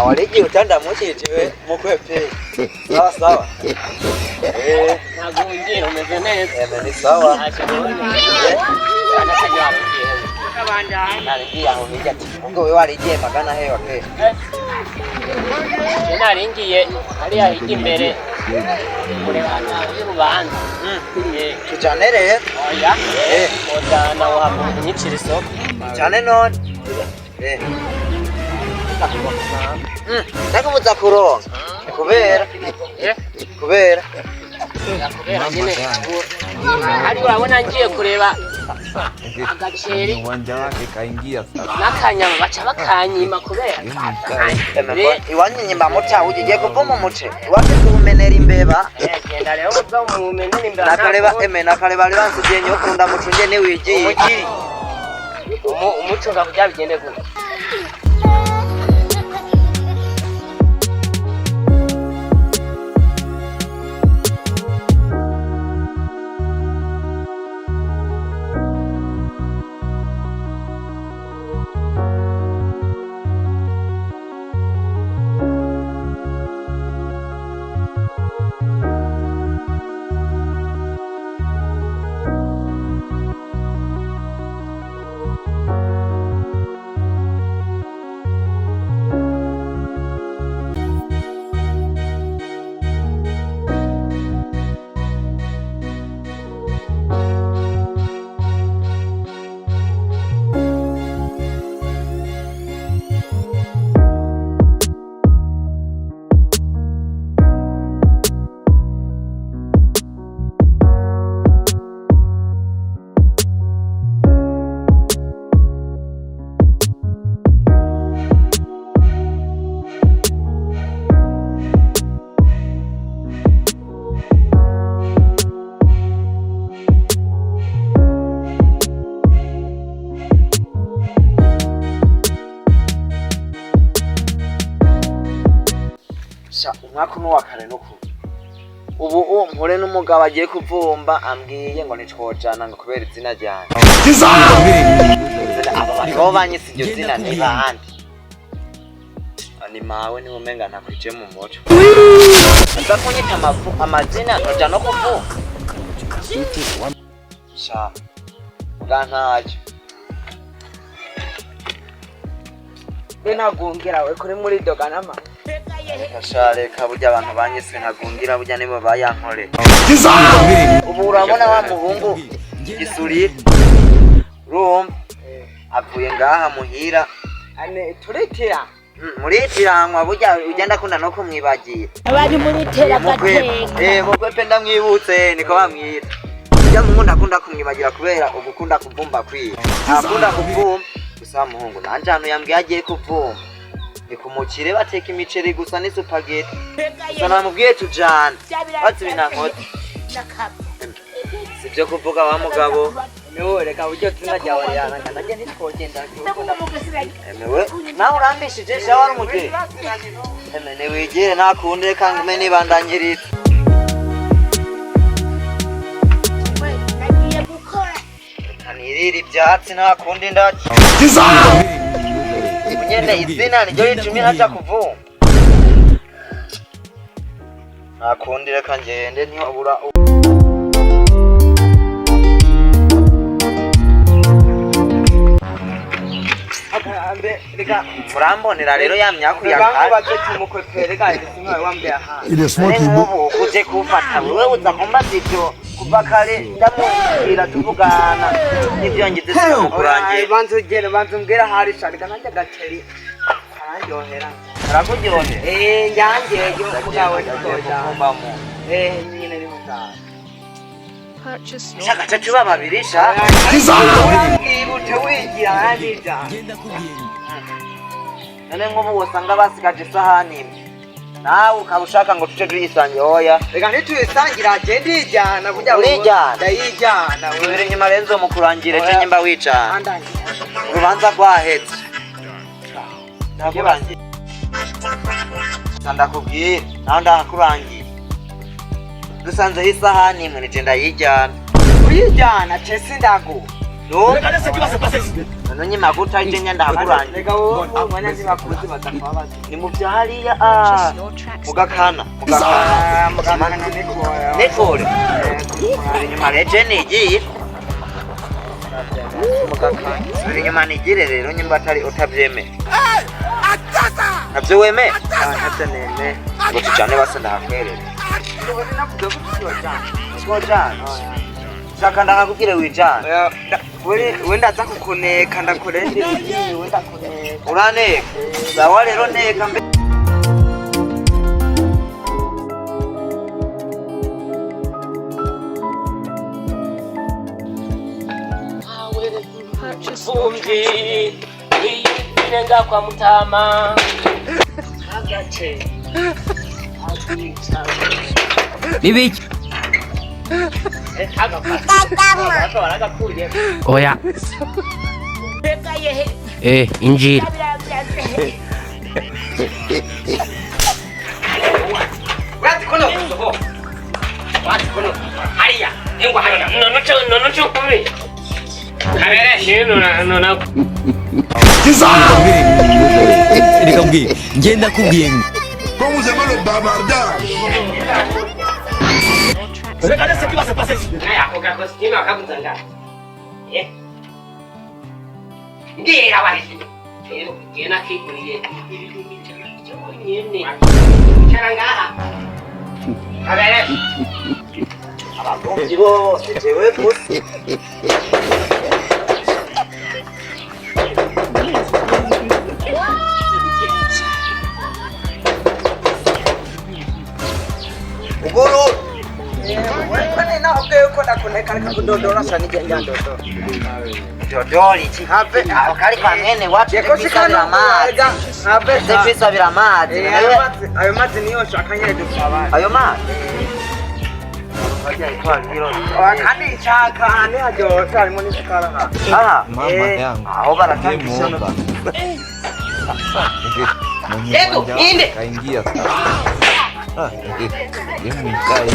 Waliji utanda mushitiwe mukwepe. Sawa. Nagungiye umeze neza. Ni sawa. Anakanyara ugiye. Kabanda. Nari aho hirya. Ubwo we warigiye magana hewa ke. Nari ngiye ari ahigi imbere. Kureba y'urubanza. Tujane rero. Oya. Ozana wahamu nyicira isoko. Tujane none. Ndakubuza kuronka. Kubera. Kubera nyine ari wabona ngiye kureba agaceri uwanja wake kaingia sasa nakanyama baca bakanyima kubera iwanyima muca ugiye kuvuma umuce iwaje kumenera imbeba genda rero uva mu menera imbeba nakareba rero nsugiye nyo kunda mucunge ni wigiye umuco ngakujya bigende gute umwaka n'uwakare no ku ubu mpore n'umugabo agiye kuvumba ambwiye ngo nicwojana ngo kubera izina ryanje abo banyise iryo zina ni bahandi ni mawe niwe umenga ntakwije mu muco nza kunyita amazina ntoja no kuvumba sha bwantacyo benagungera we kuri muri doganama Reka burya abantu banyise ntagungira burya nibo bayankore ubu urabona wa muhungu gisurira rumba avuye ngaha muhira turitira muritiranwa burya ugenda kunda no kumwibagira abari muritera gateka mukwepe ndamwibutse niko bamwita burya muhungu ndakunda kumwibagira kubera ugukunda kuvumba kwiye akunda kuvumba gusa muhungu nanje hano yambwiye agiye kuvumba nikumukire bateka imiceri gusa ni spaghetti gusa namubwiye tujana batsi binankote sibyo kuvuga wa mugabo niwe reka buryo tunajyawe yananga najye ntitwogenda emewe nawe urambishije sha wari umugire emene wigire nakunde kandi me nibandanyirira kanirira ibyatsi nakundi ndaki nyene izina niryo ritumye ntaja kuvuma nakundi reka ngende ntibura murambonera rero yamyakuyauje kufata wewe uza kumbaza ivyo kuva kare ndamubwira tuvugana n'ivyo ngize sinumukurangira banza umbwira hari sharika nanjye agaceri arandyohera arakuryohe nyangeyo mugabo ntitojamo nyine ni mugabo shaka tuba babiri sha urambwirute wigira arandija none nk'ubu wosanga basigaje isahani imwe nawe ukaba ushaka ngo tuce tuyisange oya reka ntituyisangira agenda iyijyana burya urijyana ndayijyana wibere inyuma renzo mu kurangire ce nyimba wicana urubanza rwahetse ntabwo urangiye ndakubwira nawe ndahakurangiye dusanzeho isahani imwe nije ndayijyana uyijyana cesi ndagu no nonye maguta ije nyanda hakuranje reka wowe mwanya ntibakuzi badakwaba ni mu byahariya mugakana nekore inyuma reje nigiye mugakana inyuma nigire rero nyimba atari utabyemeye nabyo weme ntabyo neme ngo tujane base ndahakwerere shaka ndakakubwire wijana wenda aza kukuneka ndakurende wenda kuneka uraneka sawa rero neka mbe Vumbi inenga kwa Mutama agace Bibiki oya injira wati kono hariya engwa hariya nono kumi kabere nona nikambwiye ngenda kubwiye Comment vous aimez le bavardage? regardez ce qui va se passer ici naya costume akabuzanga ngira wari rero gena kiguriye nyene charangaha kabere abagomvyi bose jewe gusa uguru wewe na ubwe uko ndakuneka reka kudodora sana ijya ndodora dodori iki have akari kwa mwene watu bisabira amazi bisabira amazi ayo mazi niyo shaka nyine dusaba ayo mazi kandi nshaka nihajyose harimo n'isukara aha Mama yangu. aho baratangisha Ego, inde. Kaingia sasa. Yemu kai.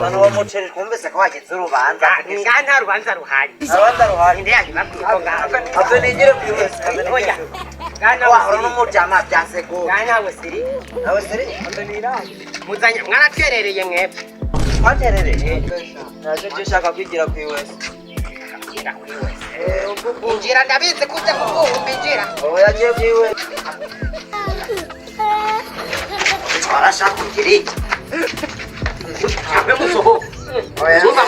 Mano wa muceri kumvise ko hageze urubanza ngana rubanza ruhari urubanza ruhari inde yaje bakiko ngaho ave nigire kuyose oya ngana wahora n'umujama byasego ngana wesiri nawe siri muzanya mwaraterereye mwebwe twaterere naje nshaka kwigira kwiwese injira kuri wese injira ndabizi kuja kukumva injira oya je kwiwe arashaka kugira iki abe musoho oya Zumba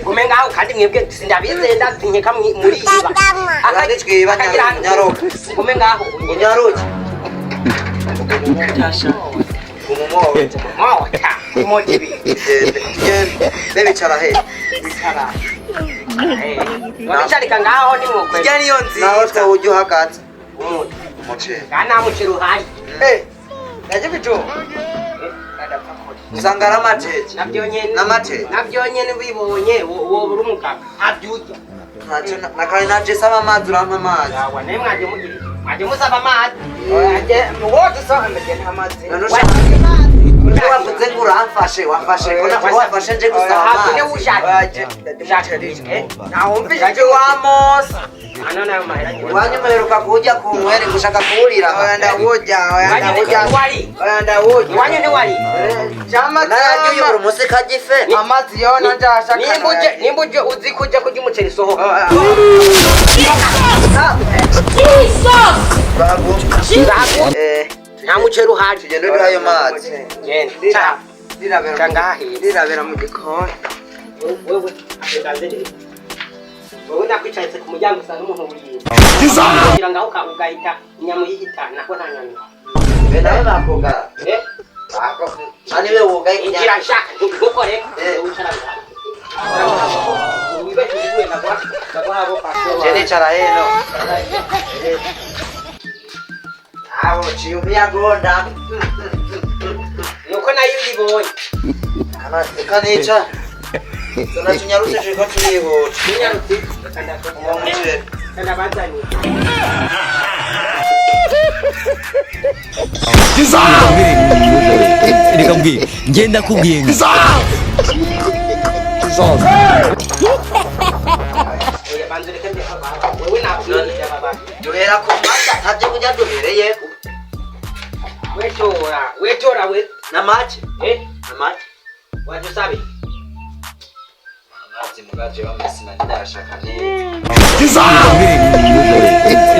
kumenga aho kandi mwebwe sindabize ndazinyeka muri iba akagitwiba nyaroka kumenga aho unyaroki umumowe mota imojibi bebicara he bicara Wabicharika ngaho ni mukwe. Kijya niyo nziza. Naho twa ujyo hagati. Umuceri. Kana muceri uhari. Naje bito. Usangara amateje. Nabyo nyene. N'amateje. Nabyo nyene bibonye wo buri umukaka. Abyujya. Nakari naje saba amazi urampa amazi. Yawa naye mwaje mugire. Mwaje musaba amazi. Oya mugoje sanga mbegene amazi. Wavuze ngo uramfashe wafashe wafashe nje gusaba amazi. Ne ushaka. Naumvise wamos. Anana mahera. Wanyemeruka kuja kumwere gushaka kuurira. Oya ndawoja. Wali. Oya ndawoja. Wanye ni wali. Chama nayo yuru musika gife. Amazi yona ndashaka. Nimbuje uzi kuja kurya umuceri soho. Babu. Nta muceri uhari. Tugende duhayo mazi. Genda. Dirabera mu gikoni. Wewe atangaze. Wewe ndakwicaye ku muryango usanga umuntu wiye. Kugira ngaho ugahita inyamu yihita nako nta nyama. Nawe bakoga. Ani wewe wogaye Ingira shaka dukore. Wicara ngaho. Wibe tuwe na kwa hapo paso. Jene chara heno. Aho chiumia gonda. Nuko nayo yibonye. Kanica. Tunatunyaruse chiko tuliho. Tunyaruse. Umuceri. Kana bazani. Nikambwiye ngenda kubwiye Oya bantu reka ndi baba. Wewe nakwirira baba. duhera ku mata ntabyo kujya duhereye Wetora we. na make na make Wadusabe. amazi mugaje bamese na ndashaka neza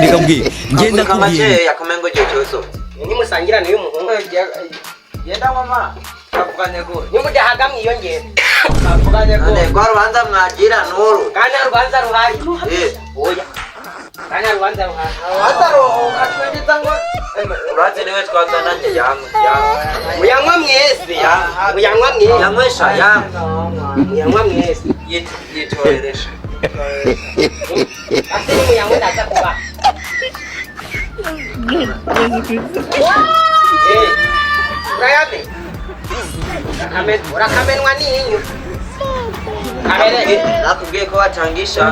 Reka mbwira ngenda kubwira make yakamengo cyo cyoso Ni musangira niyo muhungu. Yenda mama. Kavugane go. Ni mudahaga mwiyongera. Kavugane go. none kwa rubanza mwagira nuru Kana rubanza ruhari. oya Kana rubanza ruhari. Ataro katwendita ngo. uraze niwe twazana nje yangu Muyanywa mwese. Muyanywa mwese. yanywesha yangu Muyanywa mwese. yitoreresha Asili muyanywa ndaza kuba. Urayame. Urakamenwa n'inyo. Kabere. nakubwiye ko watangisha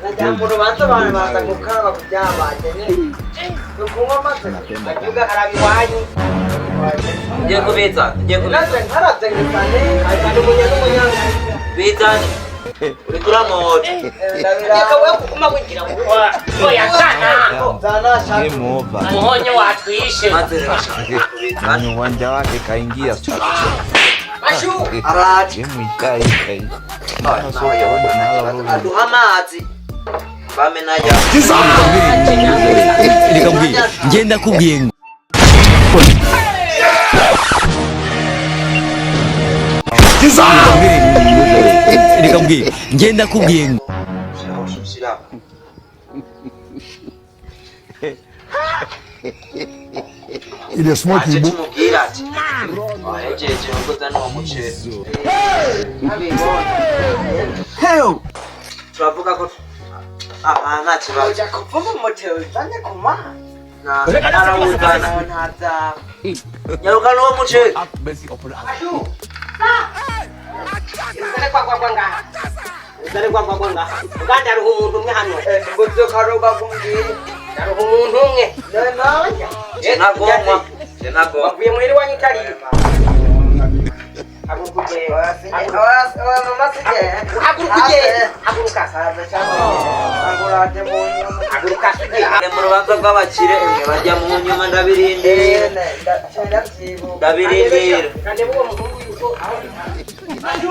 Najambo rubanza bana baza gukaba kubyabanje ne. Nukunywa amazi. Ajuga karabiwanyu. ngiye kubitsa Naze nkaravye ngizane. Azana n'umunyanga. bizane uri kuramoto Reka wewe kuguma wigira ngo. Oya sana. Zana shaka. Game over. Muhonyo watwishe. maze rashaka kubitsa Kwenye uwanja wake kaingia Mashu. araje game ikai. aduha amazi bamenaja Reka mbwira ngenda kubwira ngo Reka mbwira ngenda kubwira ngo Il est smart, aje il tumubwira ati wahejeje ngoza no muceri turavuga ko nta kibazo Uja kuvuma umutero zane kuma. narawuzana Ntaza. nyaruka n'uwo muceri Mashu. Uzare kwa ngaha. Uzare kwa ngaha. Uganda ari umuntu umwe hano. Ngozo karoba kumbiri. Ari umuntu umwe. Nana. sinagomwa sinagomwa Wavuye muhiri wanyu utari. Haguruka. Mama sije. Haguruka. Saza cyane. Angurate mu nyuma. Haguruka sije. mu rubanza rw'abakire mwe bajya mu nyuma ndabirindira ndabirindira Kandi uwo muhungu yuko aho. Mashu.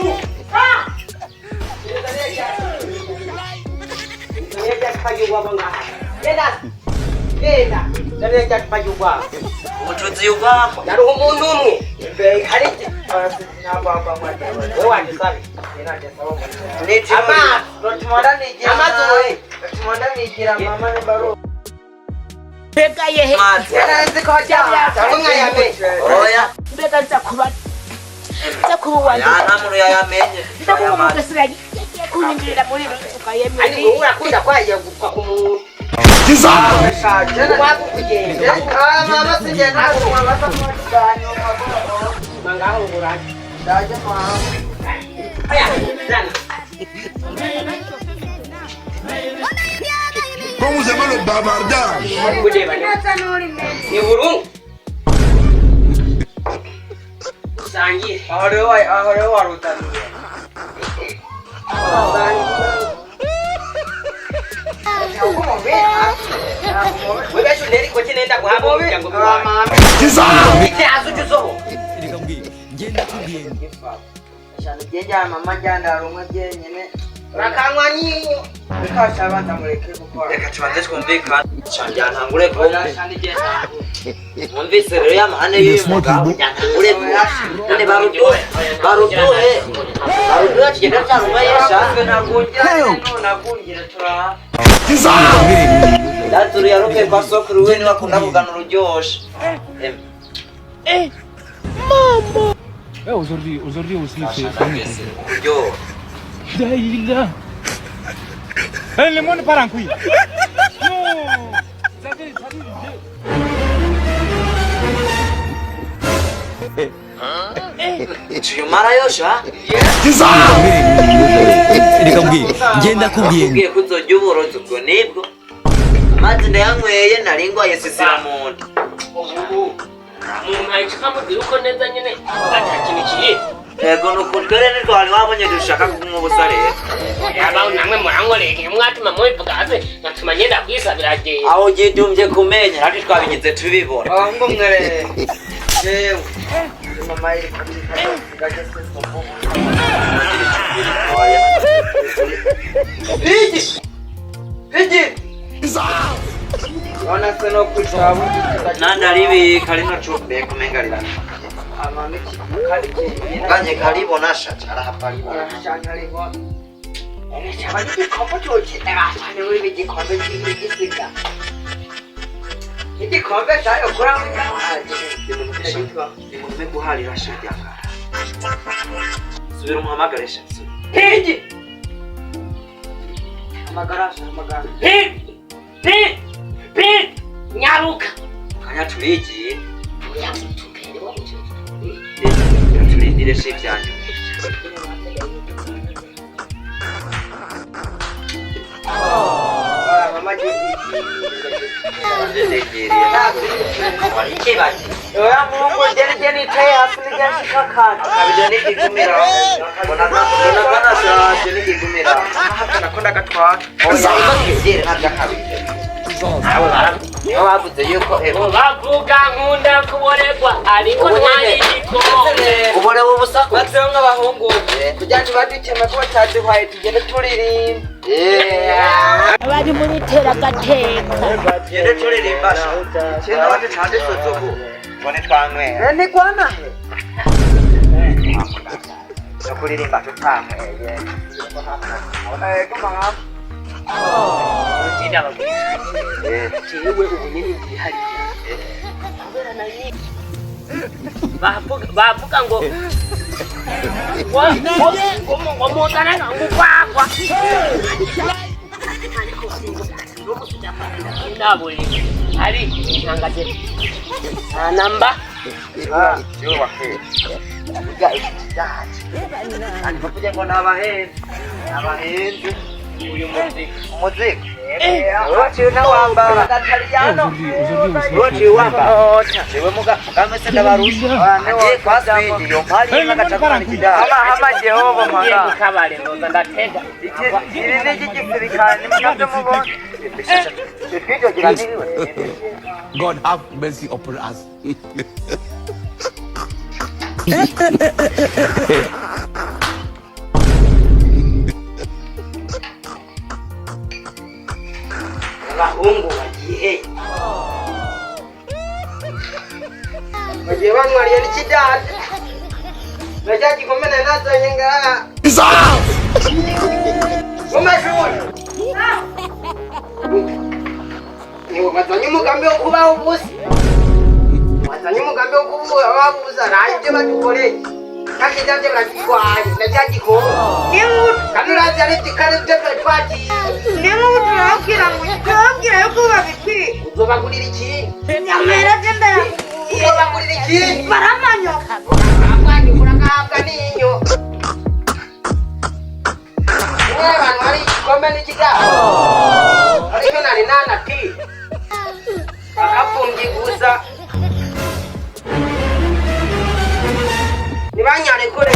umucuzi ugwamo Yari umuntu umwe. Hari nabamba mwate. Wewe wagisabe. Amazi. Rotumanda nigira. Amazi we. Rotumanda nigira mama ne baro. mbega yehe mazi Yarazi ko hajya. Cyangwa yame. oya mbega nza kuba wanjye nta muntu yayamenye ndakuba mugasira kunyinjirira muri rusuka Ani yemwe wowe urakunda kwaje gupfa ku muntu. Wako kugenda. Mama sije ntabwo mabasa mwajyanye mu magoro. Mangaho nguranye. Ndaje mama. Aya, zana. Comment vous aimez le bavardage? Kudeba ni. Ni burungu. Sangi. Ahore warutaniye. Wewe shuleni kwa chini nenda kuhaba mjango kwa. Ite azujuzo. Reka mbwira ngenda kubwira ngo Shana jeja mama janda rumwe jenyene. Rakanywa nyinyo. Bikasha banza mureke gukora. reka tubanze twumvikane cyane ntangure ko Shana jeja. mwumvise rero y'amahane y'uyu mugabo ntangure ko none baruduhe kigenda cyarumwesha Nagungira tura. daturu yaruke kwa sokuru we niwe akunda kugana ururyoshe Aujourd'hui aussi, c'est uryoha Daïla. Le monde part en couille. Non. tuyumara yosha reka mbwira ngenda kubwira ngo akubwiye ko uzojya uburozi ubwo nibwo amazi ndayanyweye nari ngwaye sisira mu nda Umuntu ayica akamubwira uko neza nyine atakintu kiri Ego nukutkere niko wali wabonye dushaka kumwa ubusare. Yaba namwe murangoreke mwatuma mubivuga ase natuma nyenda kwisabira je. Aho gitumye kumenya ati twabigize tubibona. Ngo mwere. Yewe. Mama iri katika gagese somo. Bigi. Ona seno kuchabu. Nanda libi kalino chumbe kumengalira. Amamiki kaliki. Kanye karibu nasha chara hapa libo. Shangalibona. Abandi kompo chochi cyane muri bigikombe cy'igisiga. Igikombe cyayo kora muri Nimume guharira shajyanga. Subira umuhamagare shatsu. Hiji. amagara. Nyaruka. Kanya turiji. Yamutukere wabuze. Turindire shivyanyu. Mama jiji. Oya Mungu jeni tayi hasili jeni kakana. Kabijani kigumira. Bona kana sa jeni kigumira. Nakonda gatwara. Ongera nabya kabije. Abo bavuze yuko Bavuga nkunda kuboregwa ariko ntayigiko. ubone ubusaku. Batsenga abahungu. Kujyanje badukema ko cyadihwaye tugende turirimba. abari muri teragateka Gende turirimba. Cyenda bati cyande sozogo. Bone twanywera. Ni kwana. No kuririmba tutamwe. Kama Ujina bagwira. Jewe ubunini bwihari. Bavuga ngo wamutana ngukwa ndaburi ari ntangaje namba Yo wahe. Uga ikidati. Ani bavuze ngo nabahenze. Nabahenze. uyu muziki Umuziki. Wote unawamba Italiano. Wote wamba. Wewe muga kamese ndabarusha. Ande kwa speed yo mpali ngakachakura nikida. hama Jehova ngiye manga. kukabare ndoza ndatega Iri ni igikirikani mukabyo mubona. Speed gira niriwe. God have mercy upon us. Abahungu bagiye. Bagiye banwariye n'ikidati. Najaji komena nazo nyengara. Umashuri. Niwo bazanye umugambi wo kubaho ubusa. Bazanye umugambi wo kubaho ubusa nabyo badukoreye. Kandi nabyo baratwaye najaji ko. Kandi urazi ari tikare byo twati. niba turabwira ngo turabwira yuko babikwiye Uzobagurira iki? nyamera genda Uzobagurira iki? baramanyoka Abandi kuragahabwa n'inyo. Mwe abantu bari igikombe n'ikigaho. Ariko nari nanati. Bakafungi gusa. Nibanyare kure.